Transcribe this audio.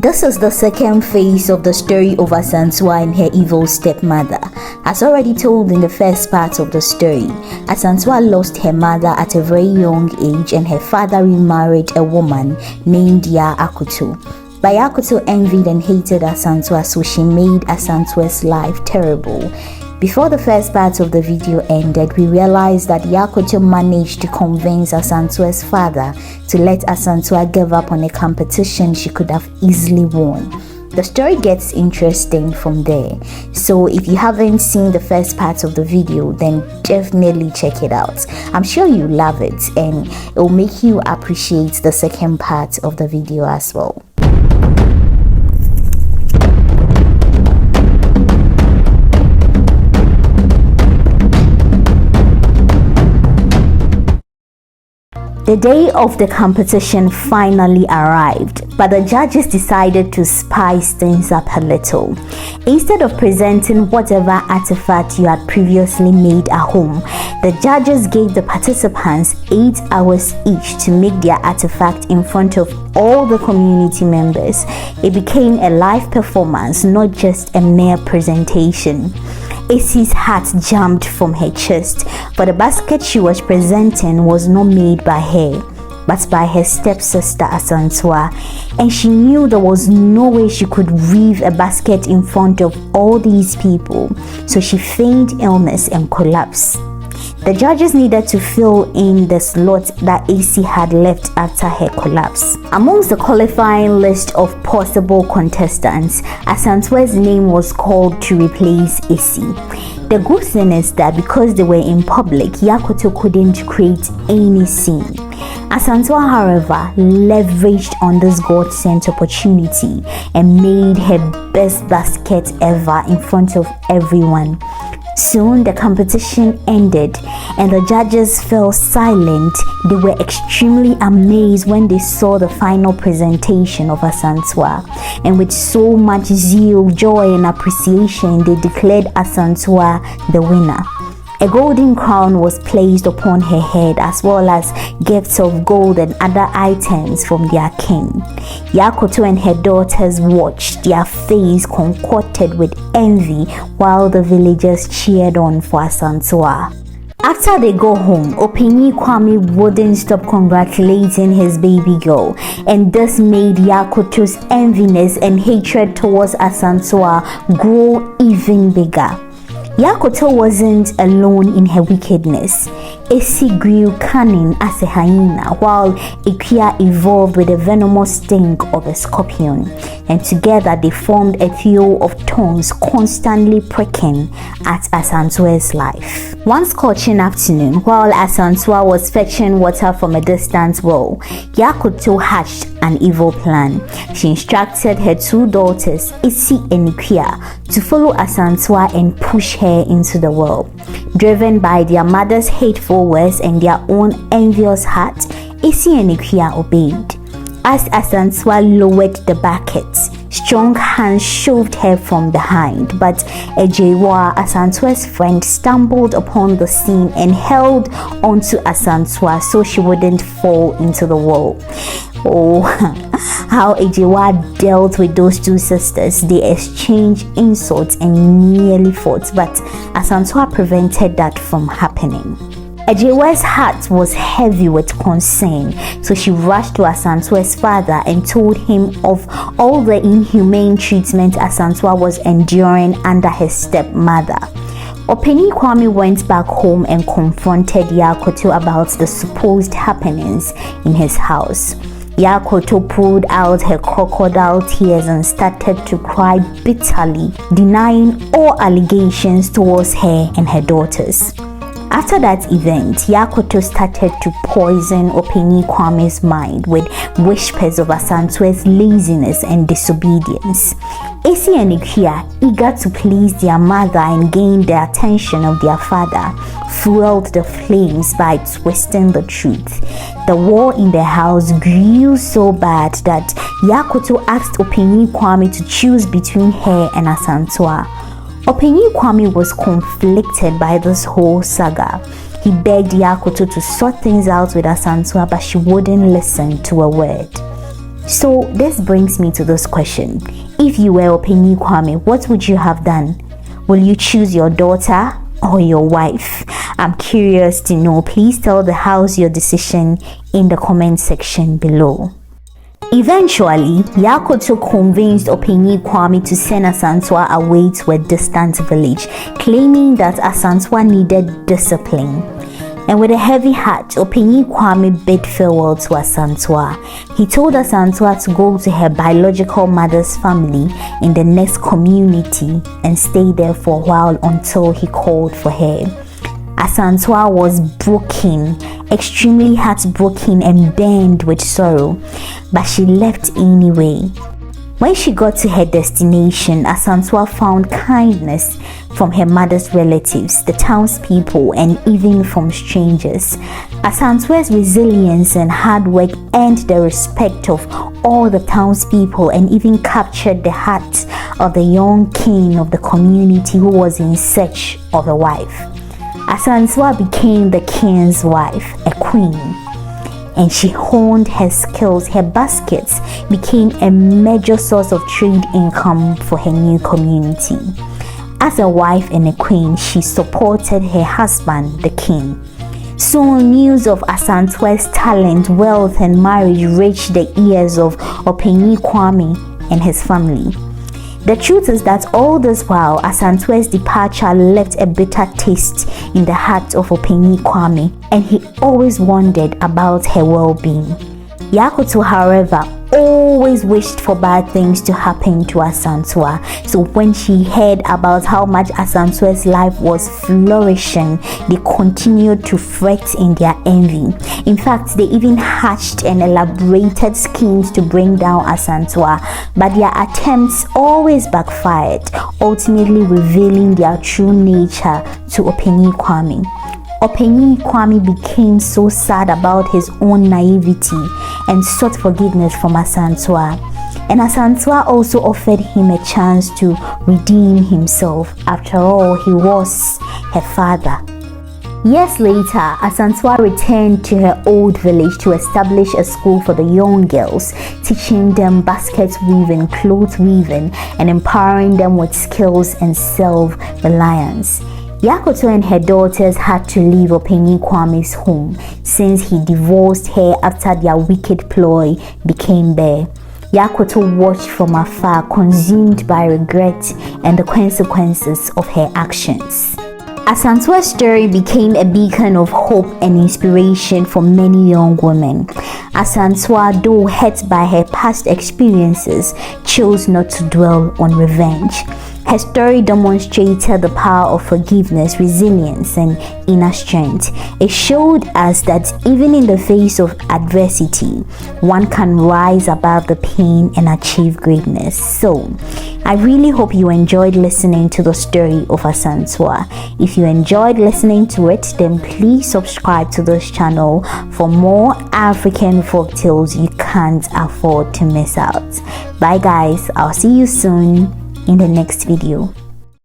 This is the second phase of the story of Asantewaa and her evil stepmother. As already told in the first part of the story, Asantewaa lost her mother at a very young age and her father remarried a woman named Yaa Akoto. But Yaa Akoto envied and hated Asantewaa, so she made Asantewa's life terrible. Before the first part of the video ended, we realized that Yaa Akoto managed to convince Asantewa's father to let Asantewaa give up on a competition she could have easily won. The story gets interesting from there, so if you haven't seen the first part of the video, then definitely check it out. I'm sure you love it and it will make you appreciate the second part of the video as well. The day of the competition finally arrived, but the judges decided to spice things up a little. Instead of presenting whatever artifact you had previously made at home, the judges gave the participants 8 hours each to make their artifact in front of all the community members. It became a live performance, not just a mere presentation. Acey's heart jumped from her chest, for the basket she was presenting was not made by her, but by her stepsister Asantewaa, and she knew there was no way she could weave a basket in front of all these people, so she feigned illness and collapsed. The judges needed to fill in the slot that Acey had left after her collapse. Amongst the qualifying list of possible contestants, Asantewa's name was called to replace Acey. The good thing is that because they were in public, Yaa Akoto couldn't create any scene. Asantewaa, however, leveraged on this God-sent opportunity and made her best basket ever in front of everyone. Soon the competition ended and the judges fell silent. They were extremely amazed when they saw the final presentation of Asantewaa, and with so much zeal, joy and appreciation, they declared Asantewaa the winner. A golden crown was placed upon her head, as well as gifts of gold and other items from their king. Yaa Akoto and her daughters watched, their face contorted with envy, while the villagers cheered on for Asantewaa. After they go home, Openyi Kwame wouldn't stop congratulating his baby girl, and this made Yaa Akoto's enviness and hatred towards Asantewaa grow even bigger. Yaa Akoto wasn't alone in her wickedness. Acey grew cunning as a hyena, while Ikea evolved with the venomous sting of a scorpion, and together they formed a trio of tongues constantly pricking at Asantewa's life. One scorching afternoon, while Asantewaa was fetching water from a distant well, Yaa Akoto hatched an evil plan. She instructed her 2 daughters, Acey and Ikea, to follow Asantewaa and push her into the well. Driven by their mother's hateful words and their own envious heart, Acey and Ikea obeyed. As Asantewaa lowered the bucket, strong hands shoved her from behind, but Ejewa, Asantewa's friend, stumbled upon the scene and held onto Asantewaa so she wouldn't fall into the well. Oh, how Ejewa dealt with those 2 sisters. They exchanged insults and nearly fought, but Asantewaa prevented that from happening. Ejewa's heart was heavy with concern, so she rushed to Asantewa's father and told him of all the inhumane treatment Asantewaa was enduring under her stepmother. Openyi Kwame went back home and confronted Yaa Akoto about the supposed happenings in his house. Yaa Akoto pulled out her crocodile tears and started to cry bitterly, denying all allegations towards her and her daughters. After that event, Yaa Akoto started to poison Openyi Kwame's mind with whispers of Asantewa's laziness and disobedience. Acey and Ikea, eager to please their mother and gain the attention of their father, fueled the flames by twisting the truth. The war in the house grew so bad that Yaa Akoto asked Openyi Kwame to choose between her and Asantewaa. Openyi Kwame was conflicted by this whole saga. He begged Yaa Akoto to sort things out with Asantewaa, but she wouldn't listen to a word. So this brings me to this question. If you were Openyi Kwame, what would you have done? Will you choose your daughter or your wife? I'm curious to know. Please tell the house your decision in the comment section below. Eventually, Yaa Akoto convinced Openyi Kwame to send Asantewaa away to a distant village, claiming that Asantewaa needed discipline. And with a heavy heart, Openyi Kwame bid farewell to Asantewaa. He told Asantewaa to go to her biological mother's family in the next community and stay there for a while until he called for her. Asantewaa was broken, extremely heartbroken and burned with sorrow, but she left anyway. When she got to her destination, Asantewaa found kindness from her mother's relatives, the townspeople, and even from strangers. Asantewaa's resilience and hard work earned the respect of all the townspeople and even captured the heart of the young king of the community who was in search of a wife. Asantewaa became the king's wife, a queen, and she honed her skills. Her baskets became a major source of trade income for her new community. As a wife and a queen, she supported her husband, the king. Soon news of Asantewaa's talent, wealth, and marriage reached the ears of Openyi Kwame and his family. The truth is that all this while, Asantewaa's departure left a bitter taste in the heart of Openyi Kwame, and he always wondered about her well-being. Yaa Akoto, however, always wished for bad things to happen to Asantewaa. So when she heard about how much Asantewaa's life was flourishing, they continued to fret in their envy. In fact, they even hatched and elaborated schemes to bring down Asantewaa, but their attempts always backfired, ultimately revealing their true nature to Openyi Kwame. Openyi Kwame became so sad about his own naivety and sought forgiveness from Asantewaa. And Asantewaa also offered him a chance to redeem himself. After all, he was her father. Years later, Asantewaa returned to her old village to establish a school for the young girls, teaching them basket weaving, cloth weaving, and empowering them with skills and self-reliance. Yaa Akoto and her daughters had to leave Openyi Kwame's home since he divorced her after their wicked ploy became bare. Yaa Akoto watched from afar, consumed by regret and the consequences of her actions. Asantewaa's story became a beacon of hope and inspiration for many young women. Asantewaa, though hurt by her past experiences, chose not to dwell on revenge. Her story demonstrated the power of forgiveness, resilience, and inner strength. It showed us that even in the face of adversity, one can rise above the pain and achieve greatness. So, I really hope you enjoyed listening to the story of Asantewaa. If you enjoyed listening to it, then please subscribe to this channel for more African folk tales you can't afford to miss out. Bye guys, I'll see you soon in the next video.